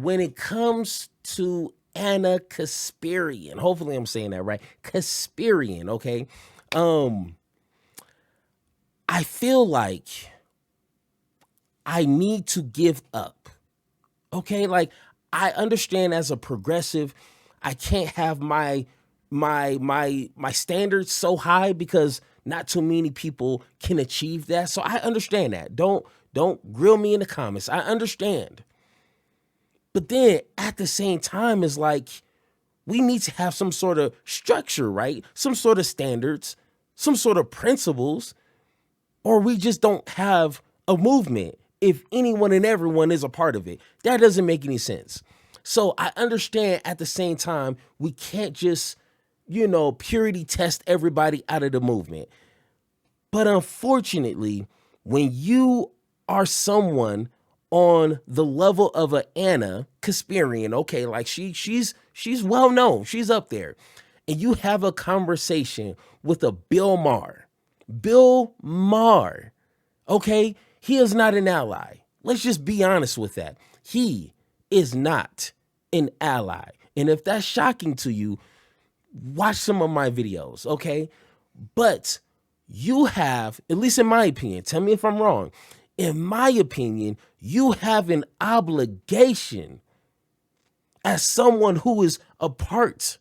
when it comes to Anna Kasparian, hopefully I'm saying that right, Kasparian, okay? I feel like I need to give up. Okay? Like, I understand as a progressive, I can't have my standards so high because not too many people can achieve that. So I understand that. Don't grill me in the comments. I understand. But then at the same time, it's like we need to have some sort of structure, right? Some sort of standards, some sort of principles, or we just don't have a movement if anyone and everyone is a part of it. That doesn't make any sense. So I understand at the same time, we can't just, purity test everybody out of the movement. But unfortunately, when you are someone on the level of a Anna Kasparian, okay, like she's well known, she's up there, and you have a conversation with a Bill Maher, okay, he is not an ally. Let's just be honest with that. He is not an ally. And if that's shocking to you, watch some of my videos, okay? But you have, at least in my opinion, tell me if I'm wrong, in my opinion, you have an obligation as someone who is a part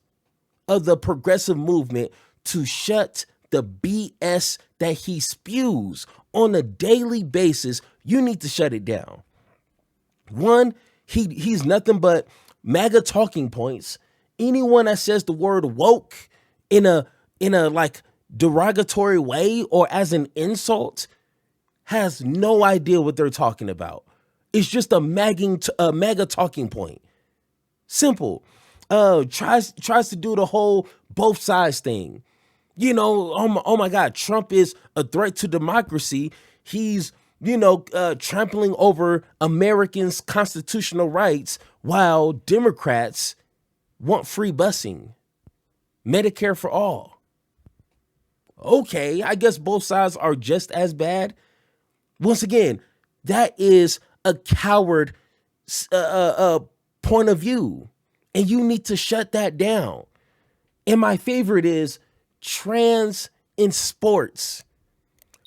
of the progressive movement to shut the BS that he spews on a daily basis. You need to shut it down. One, he's nothing but MAGA talking points. Anyone that says the word woke in a like derogatory way or as an insult has no idea what they're talking about. It's just a MAGA talking point. Simple. Tries to do the whole both sides thing. Oh my God, Trump is a threat to democracy. He's, trampling over Americans' constitutional rights while Democrats want free busing, Medicare for all. Okay, I guess both sides are just as bad. Once again, that is a coward point of view, and you need to shut that down. And my favorite is trans in sports.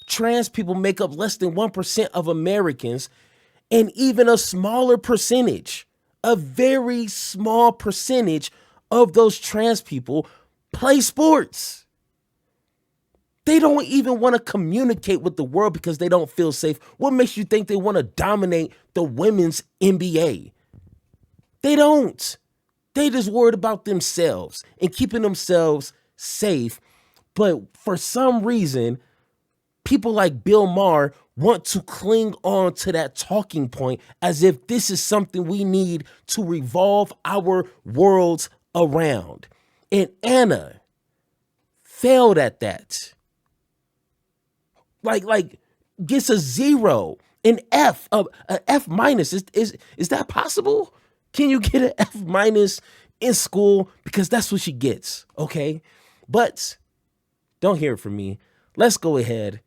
Trans people make up less than 1% of Americans, and even a smaller percentage, a very small percentage of those trans people play sports. They don't even want to communicate with the world because they don't feel safe. What makes you think they want to dominate the women's NBA? They don't. They just worried about themselves and keeping themselves safe. But for some reason, people like Bill Maher want to cling on to that talking point as if this is something we need to revolve our worlds around. And Anna failed at that. Like gets a 0, an F, an F minus. Is that possible? Can you get an F minus in school? Because that's what she gets, okay? But don't hear it from me. Let's go ahead,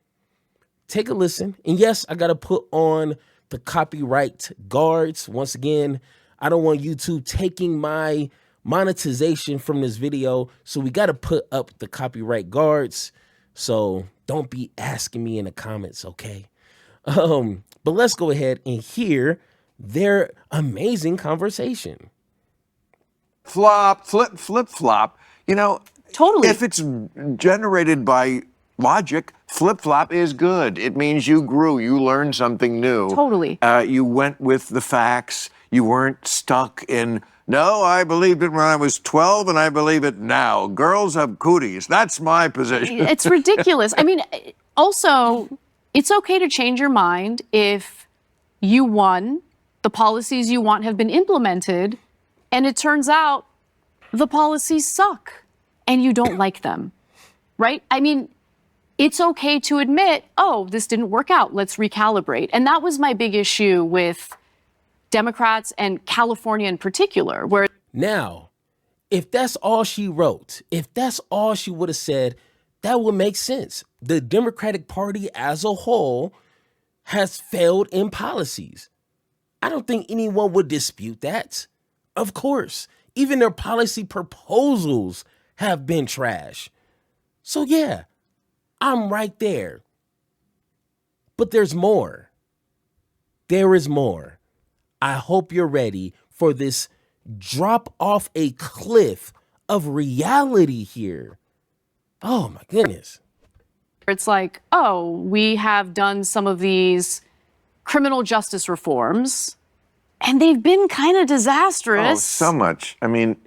take a listen. And yes, I got to put on the copyright guards. Once again, I don't want YouTube taking my monetization from this video. So we got to put up the copyright guards. So don't be asking me in the comments, okay? But let's go ahead and hear their amazing conversation. Flip, flop. Totally. If it's generated by logic, flip-flop is good. It means you grew, you learned something new. Totally. You went with the facts. You weren't stuck in, no, I believed it when I was 12 and I believe it now. Girls have cooties. That's my position. It's ridiculous. I mean, also, it's okay to change your mind if you won, the policies you want have been implemented, and it turns out the policies suck and you don't like them, right? I mean, it's okay to admit, oh, this didn't work out. Let's recalibrate. And that was my big issue with Democrats and California in particular, where Now, if that's all she wrote, if that's all she would have said, that would make sense. The Democratic Party as a whole has failed in policies. I don't think anyone would dispute that. Of course, even their policy proposals have been trash. So yeah, I'm right there. But there's more. There is more. I hope you're ready for this drop off a cliff of reality here. Oh my goodness. It's like, oh, we have done some of these criminal justice reforms, and they've been kind of disastrous. Oh, so much. I mean,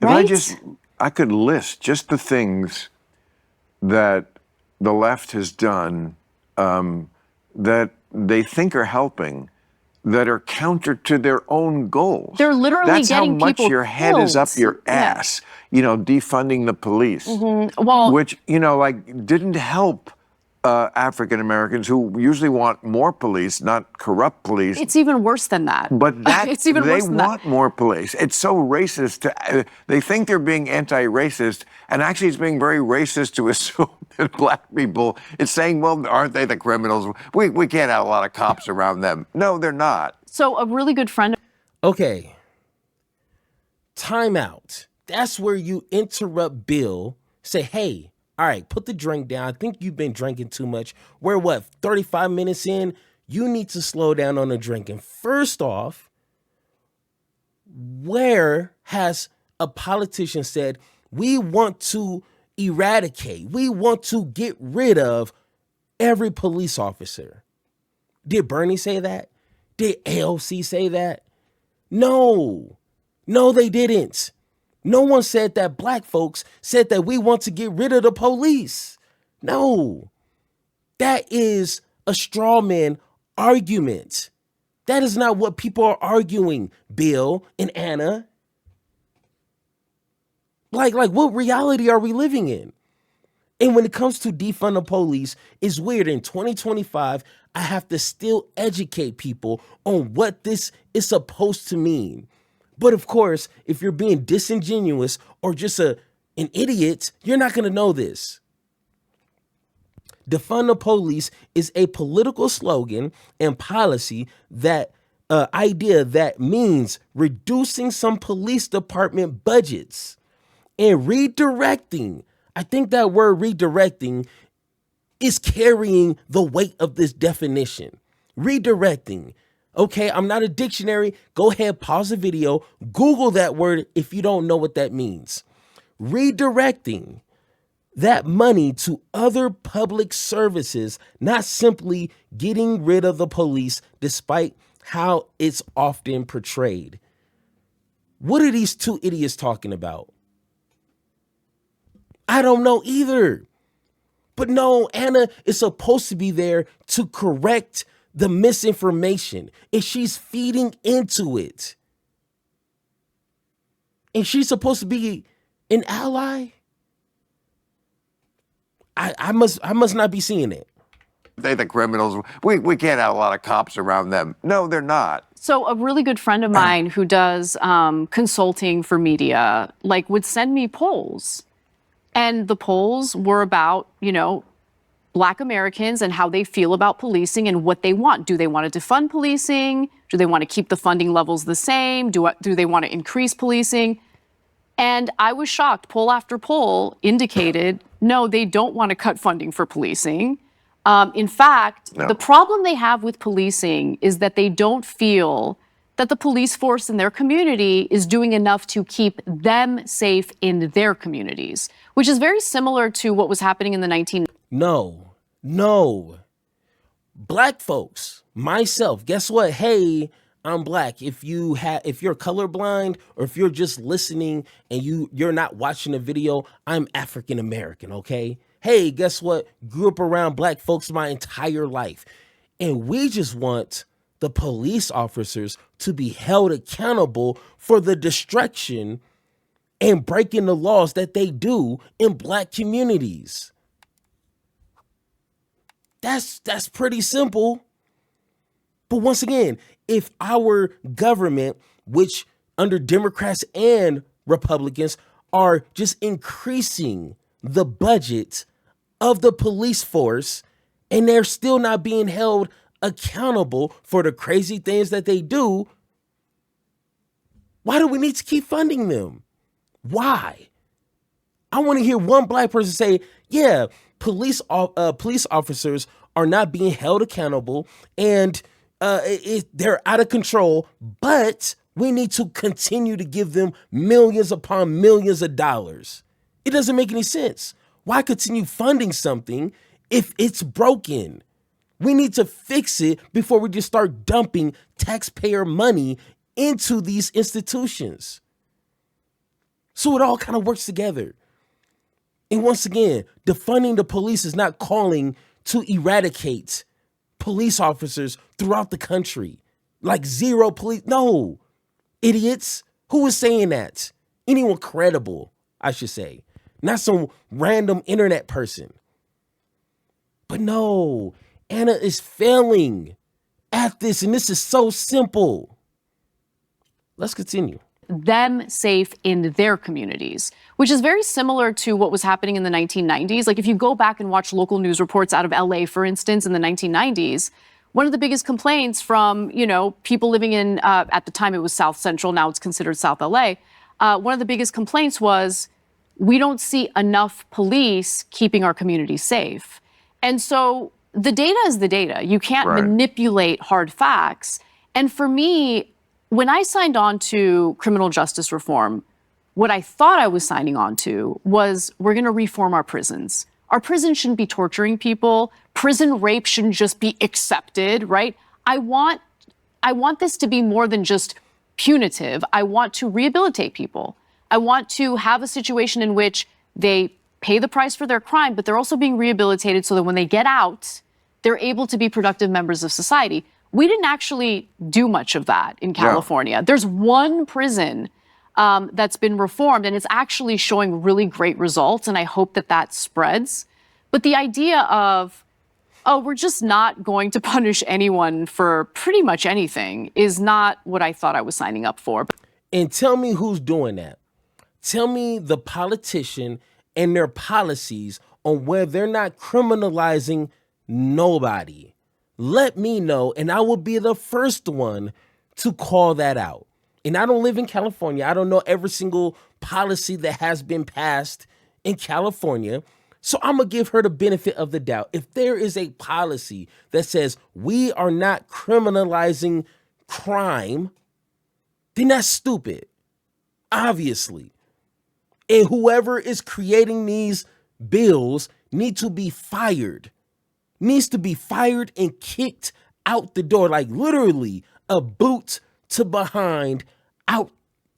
if Right? I could list just the things that the left has done that they think are helping, that are counter to their own goals. They're literally That's getting how much people your head is up killed. your Yeah. ass. You know, defunding the police, Well, which, you know, like didn't help African Americans who usually want more police, not corrupt police. it's even worse than that. But that it's even they worse than that. want more police. It's so racist. They think they're being anti-racist, and actually, it's being very racist to assume that black people. It's saying, well, aren't they the criminals? We can't have a lot of cops around them. No, they're not. So a really good friend Okay. Time out. That's where you interrupt Bill. Say, hey, all right, put the drink down. I think you've been drinking too much. We're what, 35 minutes in? You need to slow down on the drinking. First off, where has a politician said, we want to eradicate, we want to get rid of every police officer? Did Bernie say that? Did AOC say that? No, they didn't. No one said that. Black folks said that we want to get rid of the police. No, that is a straw man argument. That is not what people are arguing, Bill and Anna. Like what reality are we living in? And when it comes to defund the police, it's weird. In 2025, I have to still educate people on what this is supposed to mean. But of course, if you're being disingenuous or just an idiot, you're not going to know this. Defund the police is a political slogan and policy that idea that means reducing some police department budgets and redirecting. I think that word redirecting is carrying the weight of this definition. Redirecting. Okay, I'm not a dictionary. Go ahead, pause the video, Google that word if you don't know what that means. Redirecting that money to other public services, not simply getting rid of the police, despite how it's often portrayed. What are these two idiots talking about? I don't know either. But no, Anna is supposed to be there to correct the misinformation, and she's feeding into it. And she's supposed to be an ally? I must not be seeing it. They the criminals. We can't have a lot of cops around them. No, they're not. So a really good friend of mine who does consulting for media, like, would send me polls. And the polls were about, Black Americans and how they feel about policing and what they want. Do they want to defund policing? Do they want to keep the funding levels the same? Do they want to increase policing? And I was shocked. Poll after poll indicated, no, they don't want to cut funding for policing. In fact, No. the problem they have with policing is that they don't feel that the police force in their community is doing enough to keep them safe in their communities, which is very similar to what was happening in the 1990s. No. Black folks, myself, guess what? Hey, I'm black. If you're colorblind or if you're just listening and you're not watching the video, I'm African American, okay? Hey, guess what? Grew up around black folks my entire life. And we just want the police officers to be held accountable for the destruction and breaking the laws that they do in black communities. That's pretty simple. But once again, if our government, which under Democrats and Republicans are just increasing the budget of the police force, and they're still not being held accountable for the crazy things that they do, why do we need to keep funding them? Why? I want to hear one black person say, yeah, police officers are not being held accountable and they're out of control, but we need to continue to give them millions upon millions of dollars. It doesn't make any sense. Why continue funding something if it's broken? We need to fix it before we just start dumping taxpayer money into these institutions. So it all kind of works together. And once again, defunding the police is not calling to eradicate police officers throughout the country. Like zero police. No, idiots. Who is saying that? Anyone credible, I should say. Not some random internet person. But no, Anna is failing at this, and this is so simple. Let's continue. Them safe in their communities, which is very similar to what was happening in the 1990s. Like if you go back and watch local news reports out of LA, for instance, in the 1990s, one of the biggest complaints from, people living in, at the time it was South Central, now it's considered South LA. One of the biggest complaints was, we don't see enough police keeping our communities safe. And so the data is the data. You can't manipulate hard facts. And for me, when I signed on to criminal justice reform, what I thought I was signing on to was we're going to reform our prisons. Our prisons shouldn't be torturing people. Prison rape shouldn't just be accepted, right? I want this to be more than just punitive. I want to rehabilitate people. I want to have a situation in which they pay the price for their crime, but they're also being rehabilitated so that when they get out, they're able to be productive members of society. We didn't actually do much of that in California. Yeah. There's one prison that's been reformed, and it's actually showing really great results, and I hope that that spreads. But the idea of, we're just not going to punish anyone for pretty much anything is not what I thought I was signing up for. And tell me who's doing that. Tell me the politician and their policies on where they're not criminalizing nobody. Let me know, and I will be the first one to call that out. And I don't live in California. I don't know every single policy that has been passed in California. So I'm going to give her the benefit of the doubt. If there is a policy that says we are not criminalizing crime, then that's stupid, obviously. And whoever is creating these bills needs to be fired and kicked out the door, like literally a boot to behind out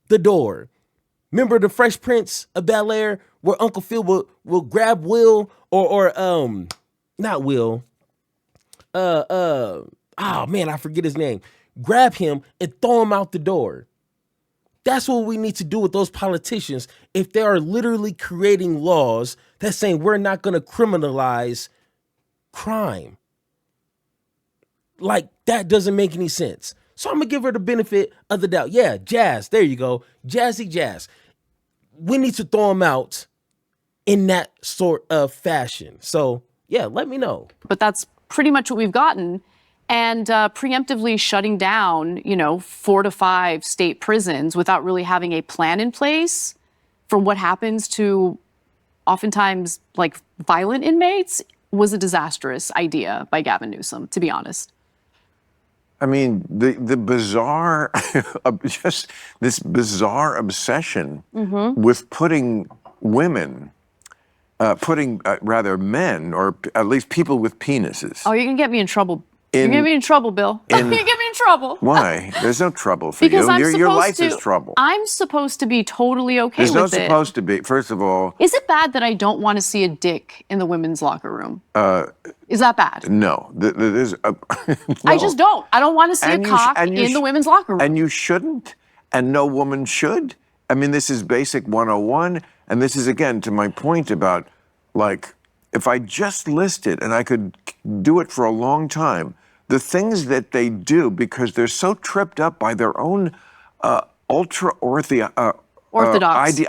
the door. Remember the Fresh Prince of Bel-Air where Uncle Phil will grab Will or not Will. I forget his name. Grab him and throw him out the door. That's what we need to do with those politicians if they are literally creating laws that's saying we're not going to criminalize crime. Like, that doesn't make any sense. So I'm going to give her the benefit of the doubt. Yeah, Jazz, there you go. Jazzy Jazz. We need to throw them out in that sort of fashion. So, yeah, let me know. But that's pretty much what we've gotten. And preemptively shutting down, 4 to 5 state prisons without really having a plan in place for what happens to oftentimes like violent inmates was a disastrous idea by Gavin Newsom, to be honest. I mean, the bizarre, just this bizarre obsession with putting women, men, or at least people with penises. Oh, you're going to get me in trouble. You're going to be in trouble, Bill. You're going to get me in trouble. Why? There's no trouble for because you. Your life is trouble. I'm supposed to be totally okay with it. There's no supposed to be. First of all. Is it bad that I don't want to see a dick in the women's locker room? Is that bad? No. No. I just don't. I don't want to see a cock in the women's locker room. And you shouldn't. And no woman should. I mean, this is basic 101. And this is, again, to my point about, like, if I just listed, and I could do it for a long time, the things that they do because they're so tripped up by their own ultra-orthodox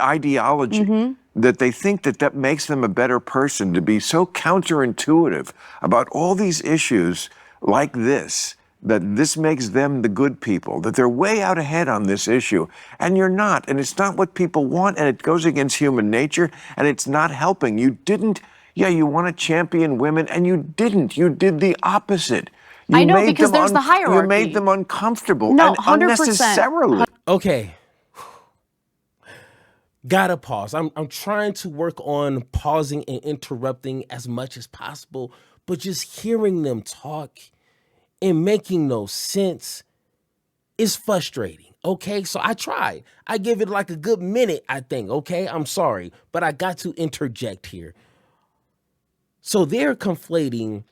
ideology that they think that makes them a better person, to be so counterintuitive about all these issues like this, that this makes them the good people, that they're way out ahead on this issue, and you're not, and it's not what people want, and it goes against human nature, and it's not helping. You didn't, you want to champion women, and you didn't. You did the opposite. You I know, made because them there's the hierarchy. You made them uncomfortable No, and 100%. unnecessarily. Okay. Gotta pause. I'm trying to work on pausing and interrupting as much as possible, but just hearing them talk and making no sense is frustrating. Okay, so I tried. I give it like a good minute, I think. Okay, I'm sorry, but I got to interject here. So they're conflating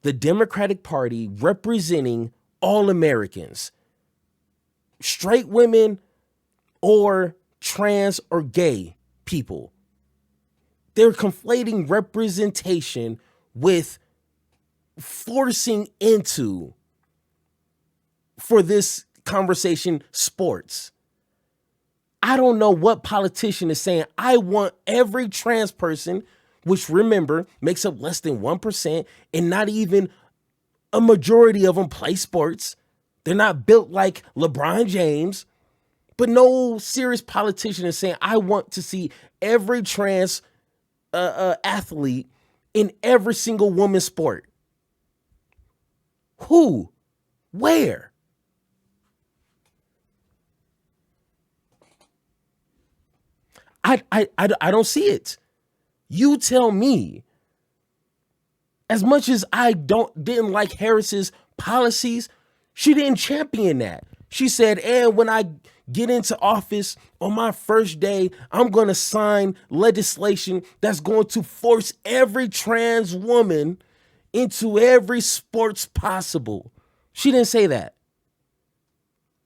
the Democratic Party representing all Americans, straight women or trans or gay people. They're conflating representation with forcing into, for this conversation, sports. I don't know what politician is saying, I want every trans person, which, remember, makes up less than 1%, and not even a majority of them play sports. They're not built like LeBron James. But no serious politician is saying, I want to see every trans athlete in every single women's sport. Who? Where? I don't see it. You tell me. As much as I didn't like Harris's policies, she didn't champion that. She said, and when I get into office on my first day, I'm going to sign legislation that's going to force every trans woman into every sports possible. She didn't say that.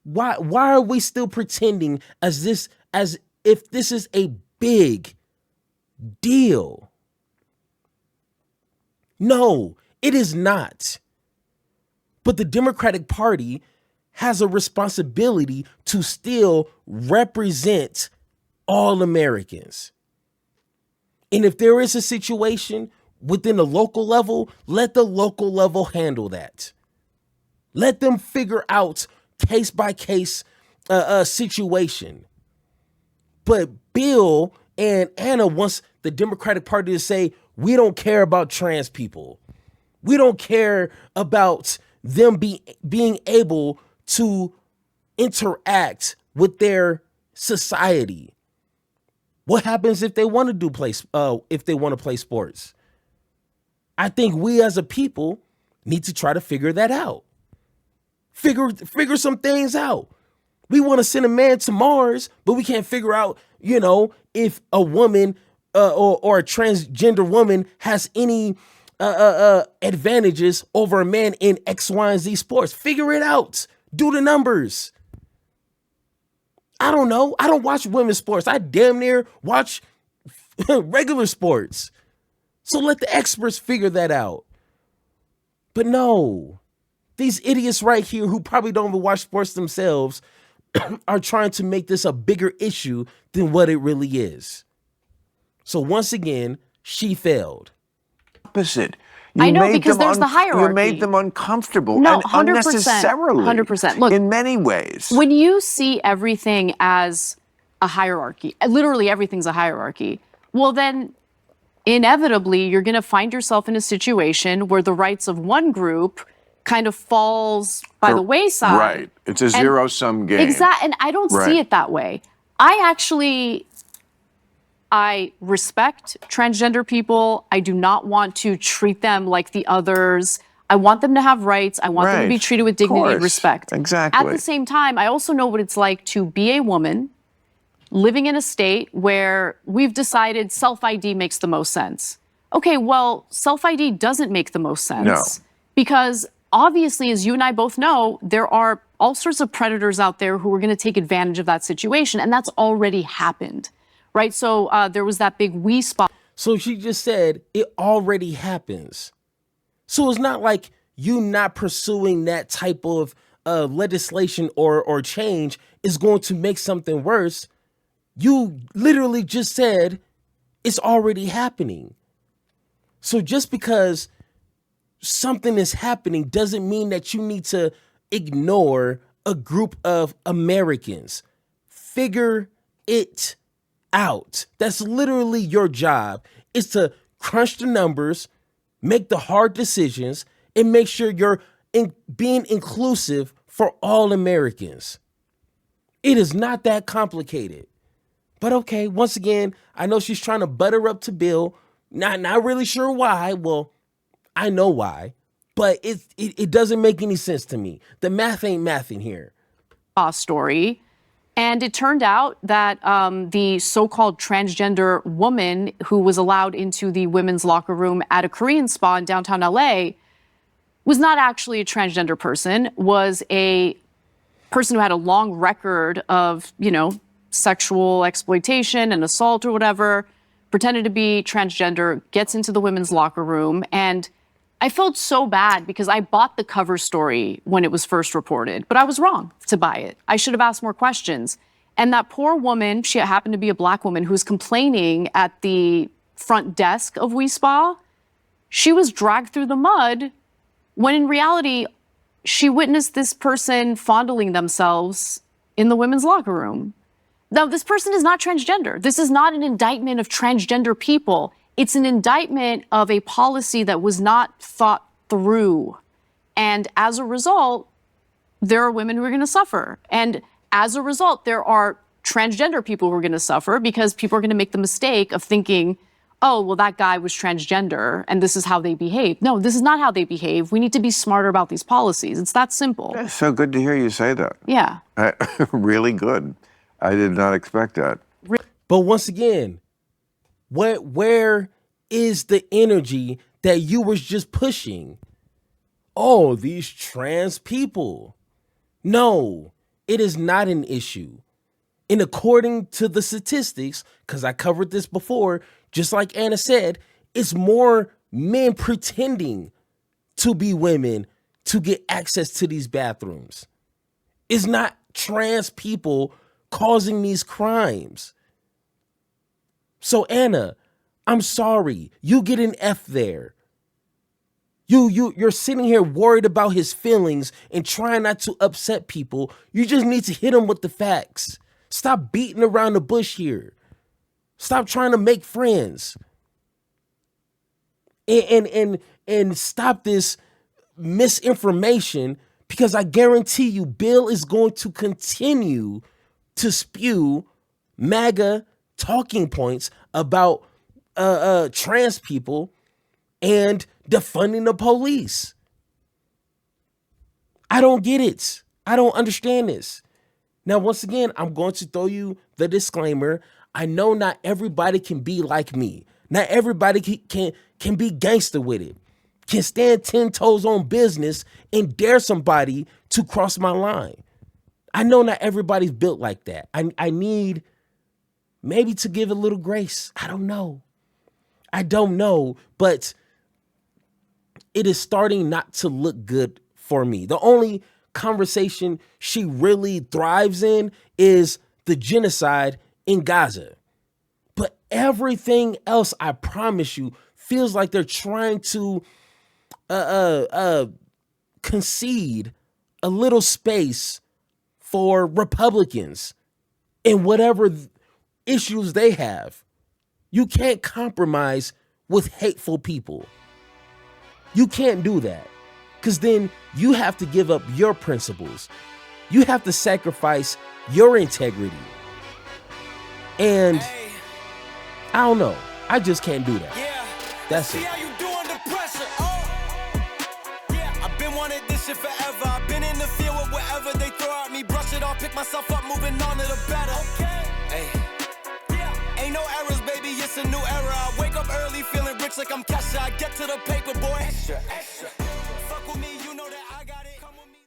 Why are we still pretending as if this is a big deal? No, it is not. But the Democratic Party has a responsibility to still represent all Americans. And if there is a situation within the local level, let the local level handle that. Let them figure out case by case situation. But Bill and Anna wants the Democratic Party to say, we don't care about trans people. We don't care about them being able to interact with their society. What happens if they want to play sports? I think we as a people need to try to figure that out. Figure some things out. We want to send a man to Mars, but we can't figure out, if a woman or a transgender woman has any advantages over a man in X, Y, and Z sports. Figure it out. Do the numbers. I don't know. I don't watch women's sports. I damn near watch regular sports. So let the experts figure that out. But no, these idiots right here who probably don't even watch sports themselves are trying to make this a bigger issue than what it really is. So once again, she failed. Opposite. I know, because there's the hierarchy. You made them uncomfortable No, and 100%, unnecessarily. 100%. Look, in many ways. When you see everything as a hierarchy, literally everything's a hierarchy, well then inevitably you're going to find yourself in a situation where the rights of one group kind of falls by the wayside. Right. It's a zero-sum game. Exactly. And I don't see it that way. I respect transgender people. I do not want to treat them like the others. I want them to have rights. I want them to be treated with dignity and respect. Exactly. At the same time, I also know what it's like to be a woman living in a state where we've decided self-ID makes the most sense. Okay, well, self-ID doesn't make the most sense. No. Because obviously, as you and I both know, there are all sorts of predators out there who are going to take advantage of that situation. And that's already happened. Right. So there was that big we spot. So she just said it already happens. So it's not like you not pursuing that type of legislation or change is going to make something worse. You literally just said it's already happening. So just because something is happening doesn't mean that you need to ignore a group of Americans. Figure it out. That's literally your job, is to crunch the numbers, make the hard decisions, and make sure you're being inclusive for all Americans. It is not that complicated. But okay, once again, I know she's trying to butter up to Bill. Not really sure why. Well, I know why, but it doesn't make any sense to me. The math ain't mathing here. Story. And it turned out that the so-called transgender woman who was allowed into the women's locker room at a Korean spa in downtown LA was not actually a transgender person, was a person who had a long record of, sexual exploitation and assault or whatever, pretended to be transgender, gets into the women's locker room. And I felt so bad because I bought the cover story when it was first reported, but I was wrong to buy it. I should have asked more questions. And that poor woman, she happened to be a Black woman who was complaining at the front desk of We Spa. She was dragged through the mud when in reality, she witnessed this person fondling themselves in the women's locker room. Now, this person is not transgender. This is not an indictment of transgender people. It's an indictment of a policy that was not thought through. And as a result, there are women who are going to suffer. And as a result, there are transgender people who are going to suffer because people are going to make the mistake of thinking, oh, well, that guy was transgender and this is how they behave. No, this is not how they behave. We need to be smarter about these policies. It's that simple. It's so good to hear you say that. Yeah. Really good. I did not expect that. But once again, where is the energy that you was just pushing? Oh, these trans people. No, it is not an issue. And according to the statistics, because I covered this before, just like Anna said, it's more men pretending to be women to get access to these bathrooms. It's not trans people causing these crimes. So Anna, I'm sorry, you get an F there. You're sitting here worried about his feelings and trying not to upset people. You just need to hit him with the facts. Stop beating around the bush here. Stop trying to make friends. And stop this misinformation, because I guarantee you Bill is going to continue to spew MAGA talking points about trans people and defunding the police. I don't get it. I don't understand this. Now, once again, I'm going to throw you the disclaimer. I know not everybody can be like me. Not everybody can be gangster with it, can stand 10 toes on business and dare somebody to cross my line. I know not everybody's built like that. I need maybe to give a little grace. I don't know, but it is starting not to look good for me. The only conversation she really thrives in is the genocide in Gaza. But everything else, I promise you, feels like they're trying to concede a little space for Republicans in whatever issues they have. You can't compromise with hateful people. You can't do that, because then you have to give up your principles. You have to sacrifice your integrity. And I don't know. I just can't do that. That's it. How you do under pressure? I've been wanting this shit forever. I've been in the field with whatever they throw at me. Brush it off, pick myself up, moving on to the better. Ain't no errors, baby. It's a new era. I wake up early, feeling rich like I'm Kesha. I get to the paper, boy. Extra, extra.